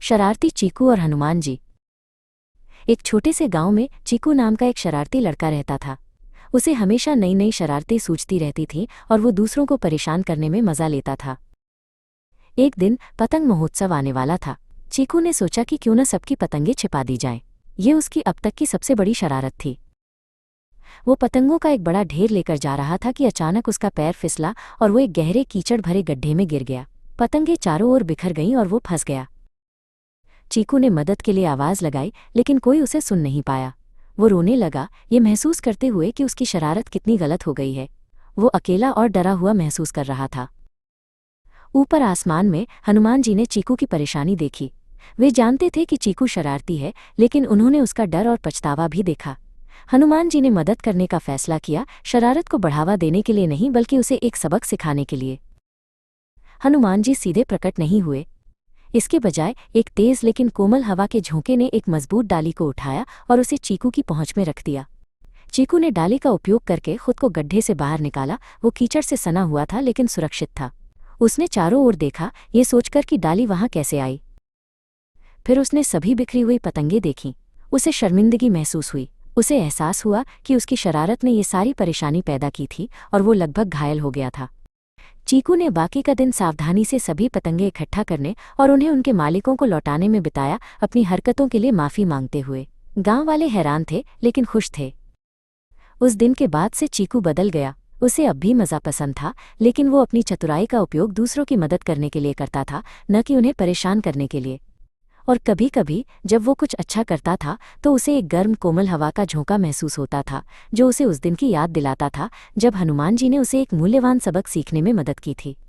शरारती चीकू और हनुमान जी। एक छोटे से गांव में चीकू नाम का एक शरारती लड़का रहता था। उसे हमेशा नई नई शरारतें सूझती रहती थीं और वो दूसरों को परेशान करने में मजा लेता था। एक दिन पतंग महोत्सव आने वाला था। चीकू ने सोचा कि क्यों न सबकी पतंगें छिपा दी जाएं। ये उसकी अब तक की सबसे बड़ी शरारत थी। वो पतंगों का एक बड़ा ढेर लेकर जा रहा था कि अचानक उसका पैर फिसला और वो एक गहरे कीचड़ भरे गड्ढे में गिर गया। पतंगें चारों ओर बिखर गईं और वो फंस गया। चीकू ने मदद के लिए आवाज लगाई, लेकिन कोई उसे सुन नहीं पाया। वो रोने लगा, ये महसूस करते हुए कि उसकी शरारत कितनी गलत हो गई है। वो अकेला और डरा हुआ महसूस कर रहा था। ऊपर आसमान में हनुमान जी ने चीकू की परेशानी देखी। वे जानते थे कि चीकू शरारती है, लेकिन उन्होंने उसका डर और पछतावा भी देखा। हनुमान जी ने मदद करने का फैसला किया, शरारत को बढ़ावा देने के लिए नहीं बल्कि उसे एक सबक सिखाने के लिए। हनुमान जी सीधे प्रकट नहीं हुए। इसके बजाय एक तेज लेकिन कोमल हवा के झोंके ने एक मजबूत डाली को उठाया और उसे चीकू की पहुंच में रख दिया। चीकू ने डाली का उपयोग करके खुद को गड्ढे से बाहर निकाला। वो कीचड़ से सना हुआ था लेकिन सुरक्षित था। उसने चारों ओर देखा, ये सोचकर कि डाली वहां कैसे आई। फिर उसने सभी बिखरी हुई पतंगें देखीं। उसे शर्मिंदगी महसूस हुई। उसे एहसास हुआ कि उसकी शरारत ने ये सारी परेशानी पैदा की थी और वो लगभग घायल हो गया था। चीकू ने बाकी का दिन सावधानी से सभी पतंगे इकट्ठा करने और उन्हें उनके मालिकों को लौटाने में बिताया, अपनी हरकतों के लिए माफी मांगते हुए। गांव वाले हैरान थे लेकिन खुश थे। उस दिन के बाद से चीकू बदल गया। उसे अब भी मज़ा पसंद था, लेकिन वो अपनी चतुराई का उपयोग दूसरों की मदद करने के लिए करता था, न कि उन्हें परेशान करने के लिए। और कभी कभी जब वो कुछ अच्छा करता था तो उसे एक गर्म कोमल हवा का झोंका महसूस होता था, जो उसे उस दिन की याद दिलाता था जब हनुमान जी ने उसे एक मूल्यवान सबक सीखने में मदद की थी।